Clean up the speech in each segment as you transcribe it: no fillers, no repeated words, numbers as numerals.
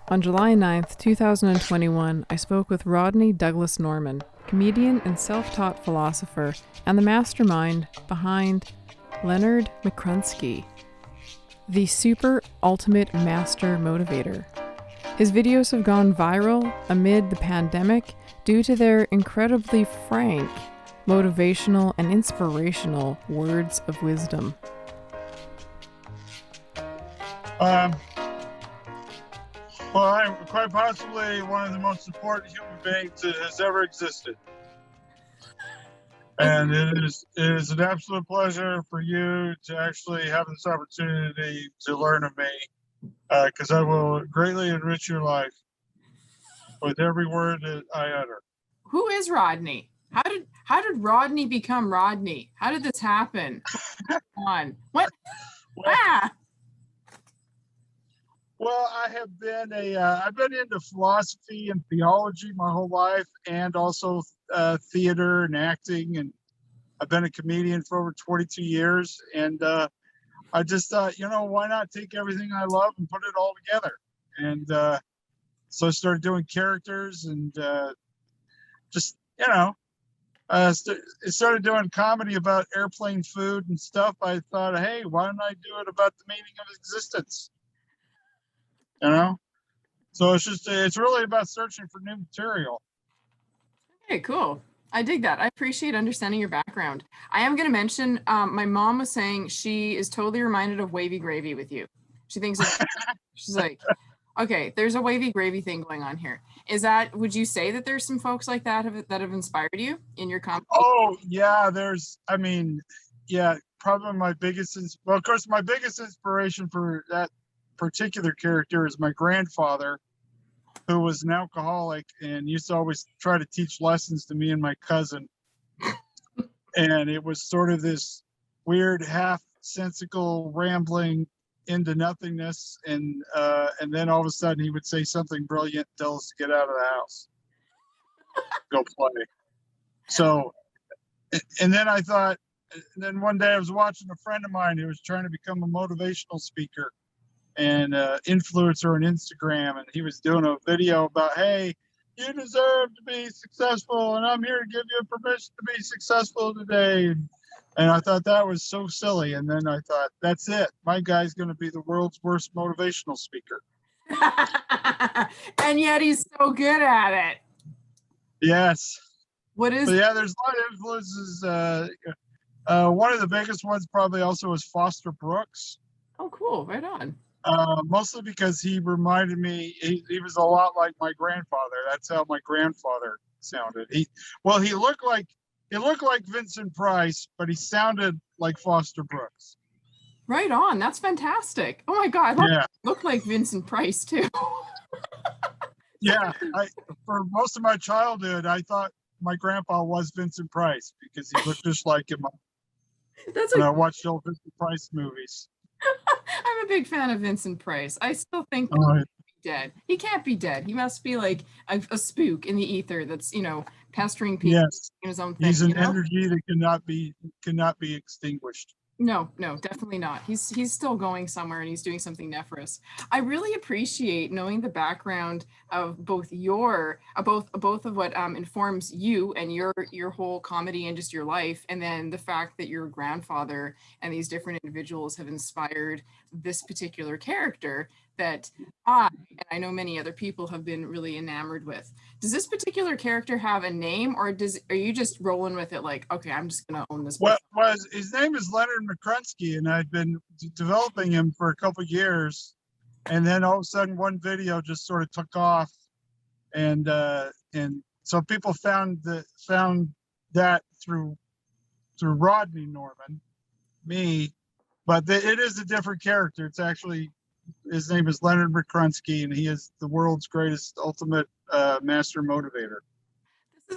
On July 9th, 2021, I spoke with Rodney Douglas Norman, comedian and self-taught philosopher, and the mastermind behind Leonard McCrunstky, the super ultimate master motivator. His videos have gone viral amid the pandemic due to their incredibly frank, motivational, and inspirational words of wisdom. Well, I'm quite possibly one of the most important human beings that has ever existed. And it is an absolute pleasure for you to actually have this opportunity to learn of me, because I will greatly enrich your life with every word that I utter. Who is Rodney? How did Rodney become Rodney? How did this happen? Come on. What? Well, I've been into philosophy and theology my whole life, and also theater and acting, and I've been a comedian for over 22 years. And I just thought, why not take everything I love and put it all together? And so I started doing characters, and started doing comedy about airplane food and stuff. I thought, hey, why don't I do it about the meaning of existence? So it's really about searching for new material. Okay, cool. I dig that. I appreciate understanding your background. I am going to mention, my mom was saying she is totally reminded of Wavy Gravy with you. She thinks, she's like, okay, there's a Wavy Gravy thing going on here. Would you say that there's some folks like that have inspired you in your comedy? Oh, yeah, probably my biggest inspiration for that particular character is my grandfather, who was an alcoholic and used to always try to teach lessons to me and my cousin. And it was sort of this weird, half sensical rambling into nothingness. And then all of a sudden he would say something brilliant, tell us to get out of the house, go play. So, and then then one day I was watching a friend of mine who was trying to become a motivational speaker and influencer on Instagram, and he was doing a video about, hey, you deserve to be successful, and I'm here to give you permission to be successful today. And I thought that was so silly. And then I thought, that's it. My guy's going to be the world's worst motivational speaker. And yet he's so good at it. Yes. There's a lot of influences. One of the biggest ones probably also was Foster Brooks. Oh, cool. Right on. Mostly because he reminded me, he was a lot like my grandfather. That's how my grandfather sounded. He looked like Vincent Price, but he sounded like Foster Brooks. Right on. That's fantastic. Oh my God. I look like Vincent Price too. Yeah. For most of my childhood, I thought my grandpa was Vincent Price because he looked just like him. I watched old Vincent Price movies. I'm a big fan of Vincent Price. I still think that he can't be dead. He can't be dead. He must be like a spook in the ether that's, pestering people. Yes. In his own thing. He's an energy that cannot be extinguished. No, definitely not. He's still going somewhere, and he's doing something nefarious. I really appreciate knowing the background of both both of what informs you and your whole comedy and just your life, and then the fact that your grandfather and these different individuals have inspired this particular character that I know many other people have been really enamored with. Does this particular character have a name, or are you just rolling with it like, okay, I'm just going to own this? Well, his name is Leonard McCrunstky, and I've been developing him for a couple of years. And then all of a sudden one video just sort of took off. And so people found that through Rodney Norman, me, but it is a different character. It's actually, his name is Leonard McCrunstky, and he is the world's greatest ultimate master motivator.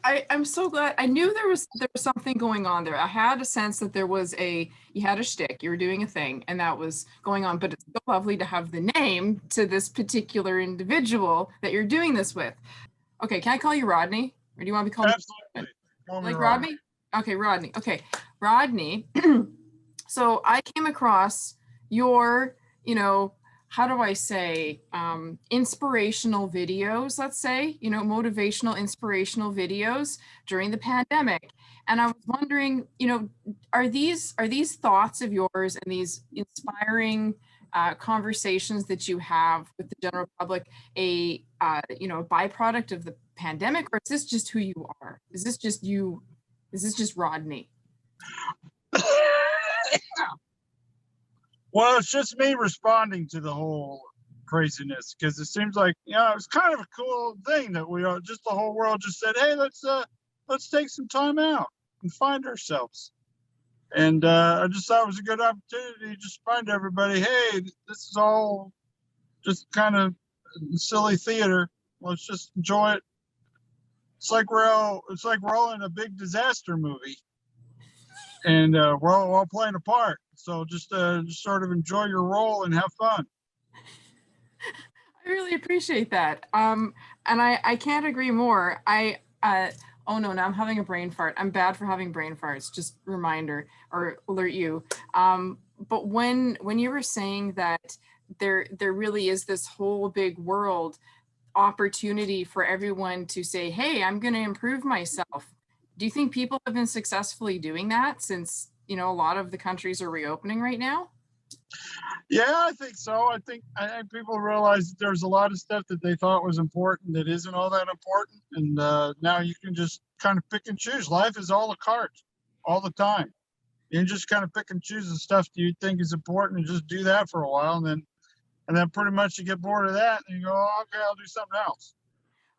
I'm so glad. I knew there was something going on there. I had a sense that you had a shtick, you were doing a thing, and that was going on. But it's so lovely to have the name to this particular individual that you're doing this with. Okay, can I call you Rodney, or do you want to be called? Absolutely. Like Rodney? Okay, Rodney. Okay, Rodney. So I came across your, how do I say, inspirational videos, let's say, motivational, inspirational videos during the pandemic. And I was wondering, are these thoughts of yours and these inspiring conversations that you have with the general public a byproduct of the pandemic, or is this just who you are? Is this just you? Is this just Rodney? Well, it's just me responding to the whole craziness, because it seems like, it was kind of a cool thing that just the whole world just said, hey, let's take some time out and find ourselves. And I just thought it was a good opportunity to just find everybody, hey, this is all just kind of silly theater. Let's just enjoy it. It's like we're all in a big disaster movie, and we're all playing a part. So just sort of enjoy your role and have fun. I really appreciate that. And I can't agree more. Oh no, now I'm having a brain fart. I'm bad for having brain farts. Just reminder or alert you. But when you were saying that there really is this whole big world opportunity for everyone to say, hey, I'm going to improve myself. Do you think people have been successfully doing that since, a lot of the countries are reopening right now? Yeah, I think so. I think people realize that there's a lot of stuff that they thought was important that isn't all that important, and now you can just kind of pick and choose. Life is a la carte all the time. You can just kind of pick and choose the stuff that you think is important and just do that for a while, and then pretty much you get bored of that and you go, oh, okay, I'll do something else.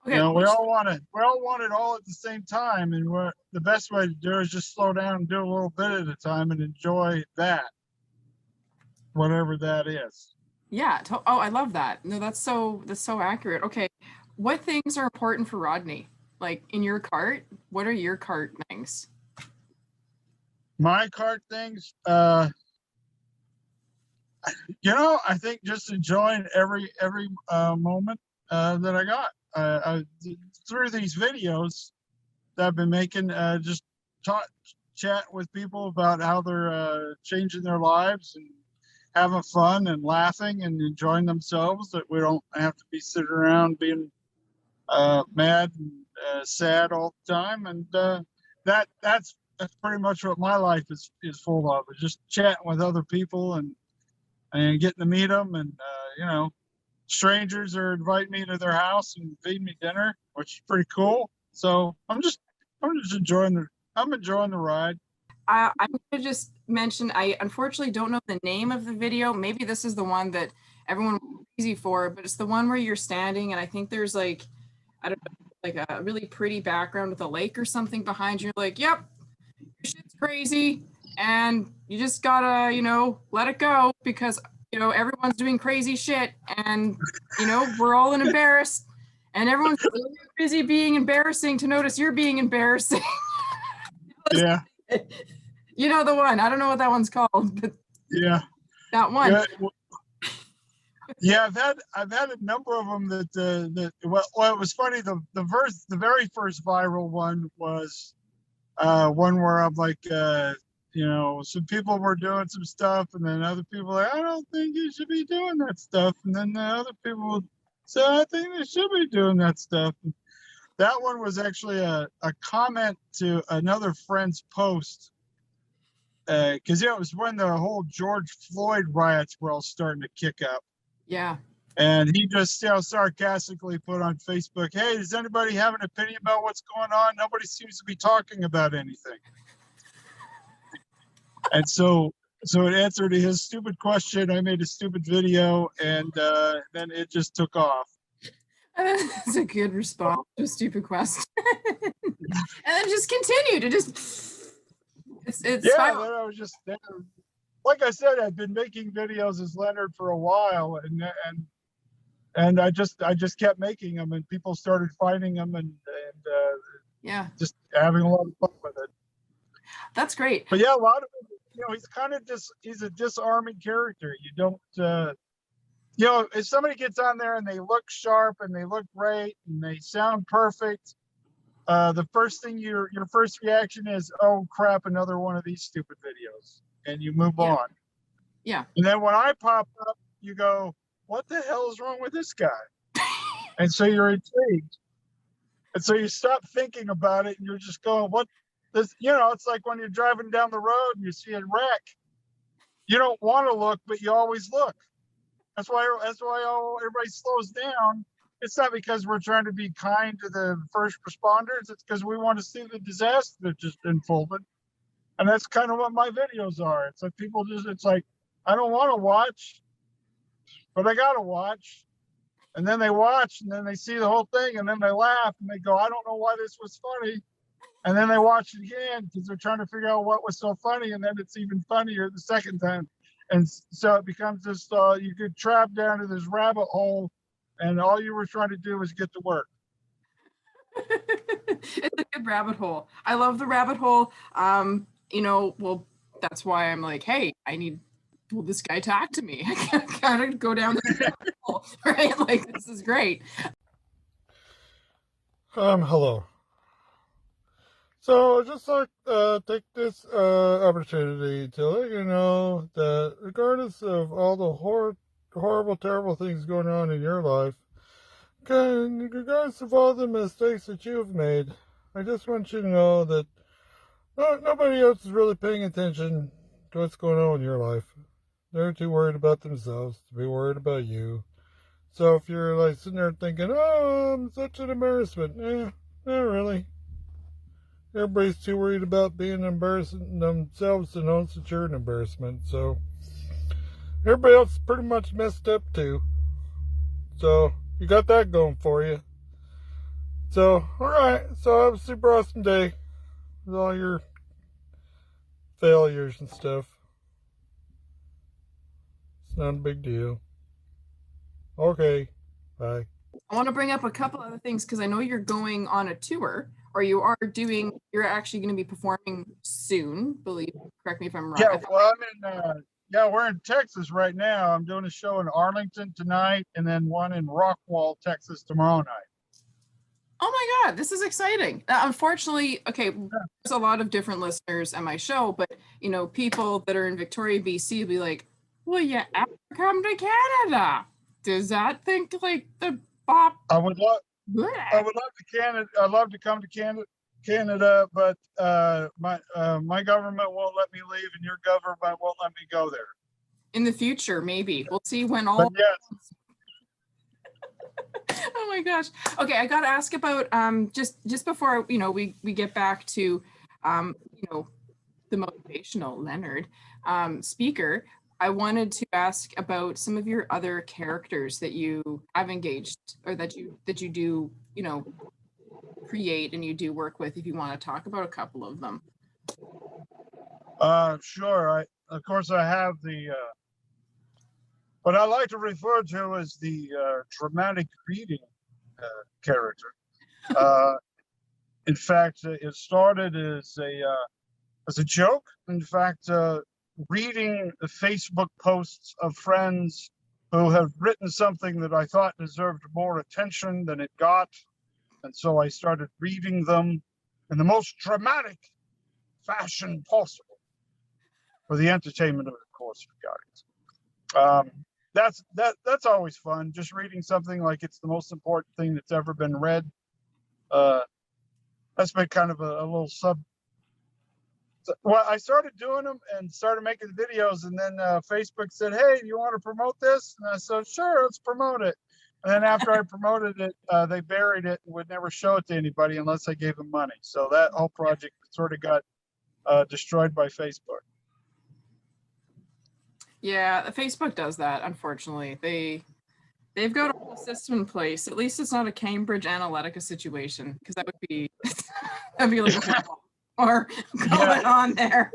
Okay, We all want it all at the same time, and the best way to do it is just slow down and do a little bit at a time and enjoy that, whatever that is. yeah. Oh, I love that. No, that's so accurate. Okay, what things are important for Rodney? Like in your cart, what are your cart things? My cart things, I think just enjoying every moment that I got through these videos that I've been making. Just chat with people about how they're changing their lives and having fun and laughing and enjoying themselves. That we don't have to be sitting around being mad and sad all the time. And that's pretty much what my life is full of. Is just chatting with other people and getting to meet them, and strangers are inviting me to their house and feeding me dinner, which is pretty cool. So I'm just enjoying the ride. I'm going to just mention, I unfortunately don't know the name of the video. Maybe this is the one that everyone was crazy for, but it's the one where you're standing and I think there's like, I don't know, like a really pretty background with a lake or something behind you. You're like, yep, your shit's crazy. And you just gotta, let it go because, everyone's doing crazy shit and, we're all embarrassed and everyone's busy being embarrassing to notice you're being embarrassing. Yeah. You know the one. I don't know what that one's called, but yeah, that one. Yeah, I've had a number of them that well, it was funny. The very first viral one was one where I'm like, some people were doing some stuff, and then other people were like, I don't think you should be doing that stuff, and then the other people would say, I think they should be doing that stuff. And that one was actually a comment to another friend's post, because it was when the whole George Floyd riots were all starting to kick up. Yeah. And he just sarcastically put on Facebook, hey, does anybody have an opinion about what's going on? Nobody seems to be talking about anything. And so it answered his stupid question. I made a stupid video, and then it just took off. That's a good response to a stupid question. And then just continue to just it's yeah, then I was just like I said, I've been making videos as Leonard for a while, and I just kept making them, and people started finding them, and yeah, just having a lot of fun with it. That's great. But yeah, a lot of it, he's kind of he's a disarming character. You don't if somebody gets on there and they look sharp and they look great and they sound perfect, the first thing your first reaction is, oh crap, another one of these stupid videos, and you move on. Yeah. And then when I pop up, you go, what the hell is wrong with this guy? And so you're intrigued. And so you stop thinking about it and you're just going, what this, it's like when you're driving down the road and you see a wreck, you don't want to look, but you always look. That's why everybody slows down. It's not because we're trying to be kind to the first responders. It's because we want to see the disaster that just unfolded. And that's kind of what my videos are. It's like it's like, I don't want to watch, but I got to watch. And then they watch and then they see the whole thing and then they laugh and they go, I don't know why this was funny. And then they watch it again because they're trying to figure out what was so funny. And then it's even funnier the second time. And so it becomes this, you get trapped down to this rabbit hole and all you were trying to do was get to work. It's a good rabbit hole. I love the rabbit hole. Well, that's why I'm like, hey, will this guy talk to me? I gotta go down the rabbit hole, right? Like, this is great. Hello. So I'd just like take this opportunity to let you know that regardless of all the horrible, terrible things going on in your life, regardless of all the mistakes that you've made, I just want you to know that nobody else is really paying attention to what's going on in your life. They're too worried about themselves to be worried about you. So if you're like sitting there thinking, oh, I'm such an embarrassment, not really. Everybody's too worried about being embarrassing themselves to notice that you're an embarrassment. So everybody else is pretty much messed up too. So you got that going for you. So, alright. So have a super awesome day with all your failures and stuff. It's not a big deal. Okay. Bye. I want to bring up a couple other things because I know you're going on a tour, or you're actually going to be performing soon. Correct me if I'm wrong. Yeah, well, we're in Texas right now. I'm doing a show in Arlington tonight and then one in Rockwall, Texas tomorrow night. Oh my God, this is exciting. Unfortunately, okay, there's a lot of different listeners at my show, but people that are in Victoria, BC will be like, well, you ever come to Canada? Does that think like the pop? I would love to Canada. I'd love to come to Canada, but my government won't let me leave, and your government won't let me go there. In the future, maybe we'll see when all. But yes. Oh my gosh. Okay, I got to ask about just before we get back to the motivational Leonard speaker. I wanted to ask about some of your other characters that you have engaged or that you do, create and you do work with, if you want to talk about a couple of them. Sure. I have what I like to refer to as the dramatic reading character. In fact, it started as a joke. In fact, reading the Facebook posts of friends who have written something that I thought deserved more attention than it got. And so I started reading them in the most dramatic fashion possible for the entertainment of the course of guys. That's always fun, just reading something like it's the most important thing that's ever been read. That's been kind of a little well, I started doing them and started making videos, and then Facebook said, hey, do you want to promote this? And I said, sure, let's promote it. And then after I promoted it, they buried it and would never show it to anybody unless I gave them money. So that whole project sort of got destroyed by Facebook. Yeah, Facebook does that, unfortunately. They've got a whole system in place. At least it's not a Cambridge Analytica situation, because that'd be like a whole or going on there.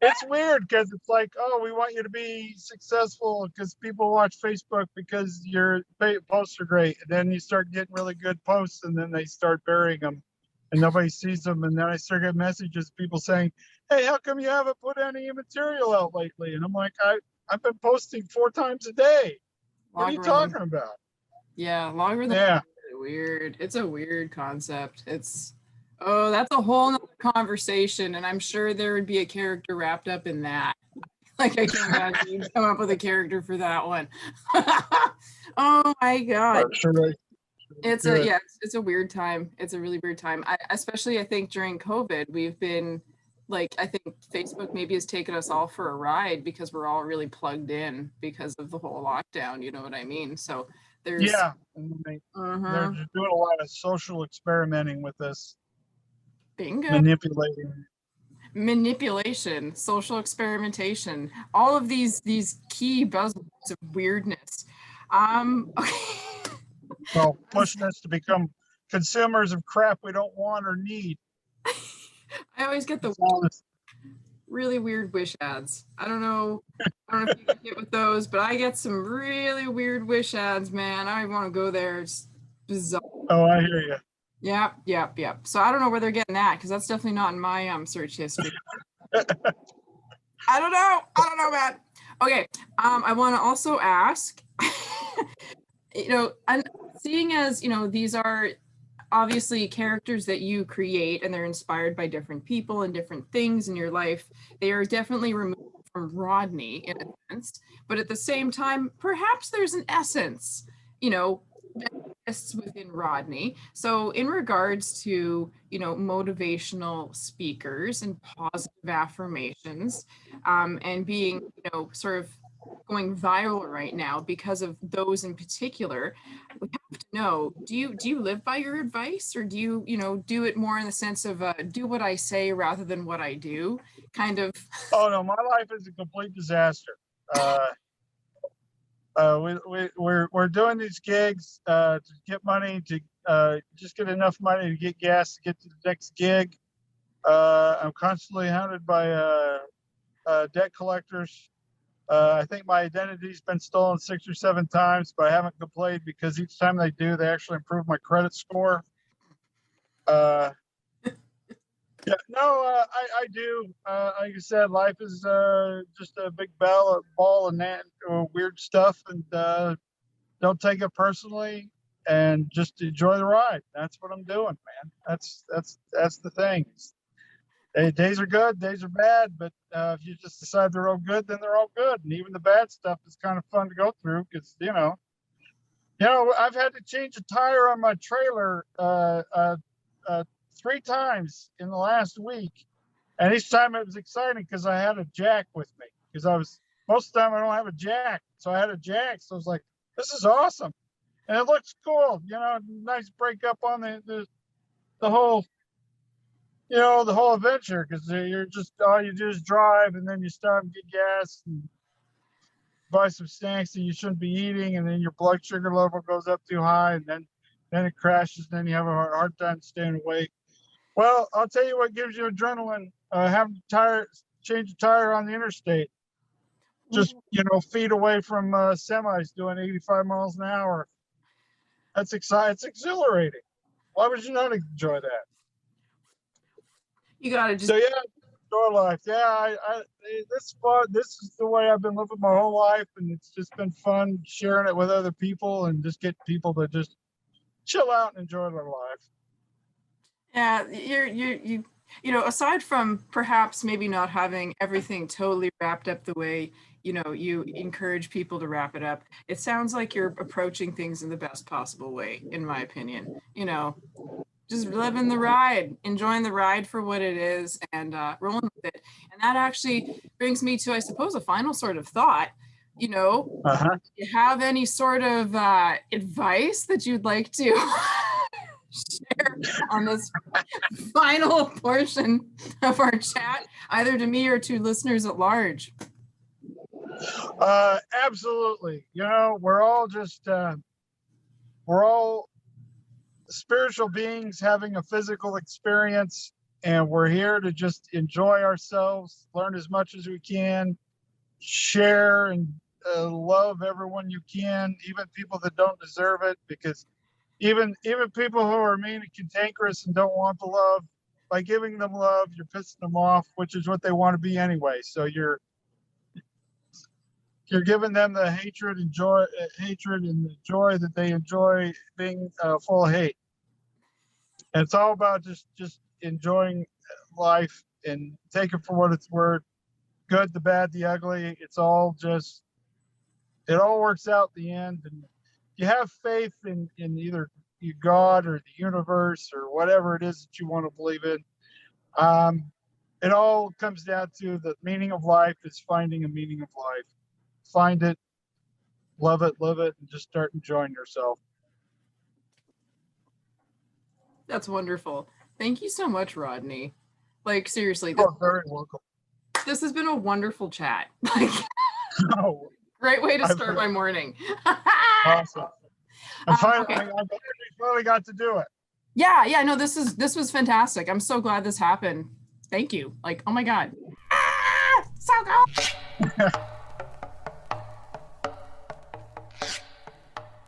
It's weird because it's like, oh, we want you to be successful because people watch Facebook because your posts are great. And then you start getting really good posts and then they start burying them and nobody sees them. And then I start getting messages, people saying, hey, how come you haven't put any material out lately? And I'm like, I've been posting 4 times a day. What are you talking about? Yeah, logarithm. Yeah. Really weird. It's a weird concept. That's a whole nother conversation, and I'm sure there would be a character wrapped up in that. Like I can imagine you come up with a character for that one. Oh my God. Should I It's do a it? yeah, it's a weird time. It's a really weird time. Especially I think during COVID, we've been like I think Facebook maybe has taken us all for a ride because we're all really plugged in because of the whole lockdown, you know what I mean? So there's Yeah, and they're mhm, just doing a lot of social experimenting with this, bingo. manipulating. Manipulation, social experimentation, all of these key buzzwords of weirdness. Okay. Well, pushing us to become consumers of crap we don't want or need. I always get the It's honest. really weird wish ads. I don't know if you get with those, but I get some really weird wish ads, man. I want to go there. It's bizarre. Oh, I hear you. Yep, yep, yep. So I don't know where they're getting that because that's definitely not in my search history. I don't know. I don't know, man. Okay. I want to also ask, and seeing as these are obviously characters that you create and they're inspired by different people and different things in your life, they are definitely removed from Rodney in a sense, but at the same time, perhaps there's an essence, that exists within Rodney. So in regards to, motivational speakers and positive affirmations, and being, sort of going viral right now because of those in particular, we have to know, do you live by your advice, or do you do it more in the sense of do what I say rather than what I do, kind of? Oh no, my life is a complete disaster. Uh, we're doing these gigs to get money to just get enough money to get gas to get to the next gig. I'm constantly hounded by debt collectors. I think my identity's been stolen 6 or 7 times, but I haven't complained because each time they do, they actually improve my credit score. Uh, yeah, no, I do. Like I said, life is just a big ball of weird stuff, and don't take it personally, and just enjoy the ride. That's what I'm doing, man. That's the thing. Hey, days are good, days are bad, but if you just decide they're all good, then they're all good. And even the bad stuff is kind of fun to go through because I've had to change a tire on my trailer 3 times in the last week, and each time it was exciting because I had a jack with me. Because most of the time I don't have a jack, so I had a jack. So I was like, this is awesome, and it looks cool. Nice break up on the whole the whole adventure, because you're just all you do is drive, and then you stop and get gas and buy some snacks that you shouldn't be eating, and then your blood sugar level goes up too high, and then it crashes, and then you have a hard time staying awake. Well, I'll tell you what gives you adrenaline: having change a tire on the interstate, just feet away from semis doing 85 miles an hour. That's exciting. It's exhilarating. Why would you not enjoy that? You gotta just So yeah, enjoy life. Yeah, this is fun. This is the way I've been living my whole life, and it's just been fun sharing it with other people and just get people to just chill out and enjoy their life. yeah, aside from perhaps maybe not having everything totally wrapped up the way you encourage people to wrap it up, it sounds like you're approaching things in the best possible way, in my opinion. Just living the ride, enjoying the ride for what it is, and rolling with it. And that actually brings me to, I suppose, a final sort of thought. Uh-huh. Do you have any sort of advice that you'd like to share on this final portion of our chat, either to me or to listeners at large? Absolutely. We're all we're all spiritual beings having a physical experience, and we're here to just enjoy ourselves, learn as much as we can, share and love everyone you can, even people that don't deserve it, because even people who are mean and cantankerous and don't want the love, by giving them love, you're pissing them off, which is what they want to be anyway. So you're giving them the hatred and the joy that they enjoy being full of hate. And it's all about just enjoying life and take it for what it's worth. good, the bad, the ugly. It's all just, it all works out in the end. And you have faith in either God or the universe or whatever it is that you want to believe in. It all comes down to the meaning of life is finding a meaning of life. Find it, love it, live it, and just start enjoying yourself. That's wonderful. Thank you so much, Rodney. Like, seriously, You're very welcome. this has been a wonderful chat. Like, Oh, great way to I've start heard- my morning. awesome. I'm okay. finally got to do it. Yeah, no, this was fantastic. I'm so glad this happened. Thank you. Like, oh my God. So good.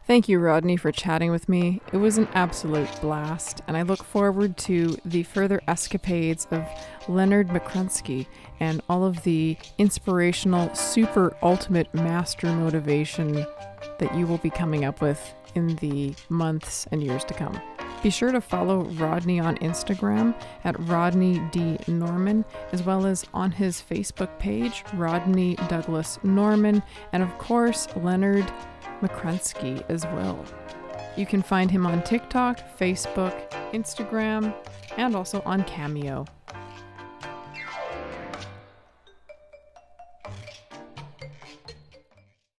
Thank you, Rodney, for chatting with me. It was an absolute blast, and I look forward to the further escapades of Leonard McCrunstky and all of the inspirational, super ultimate master motivation that you will be coming up with in the months and years to come. Be sure to follow Rodney on Instagram at Rodney D. Norman, as well as on his Facebook page, Rodney Douglas Norman, and of course, Leonard McCrunstky as well. You can find him on TikTok, Facebook, Instagram, and also on Cameo.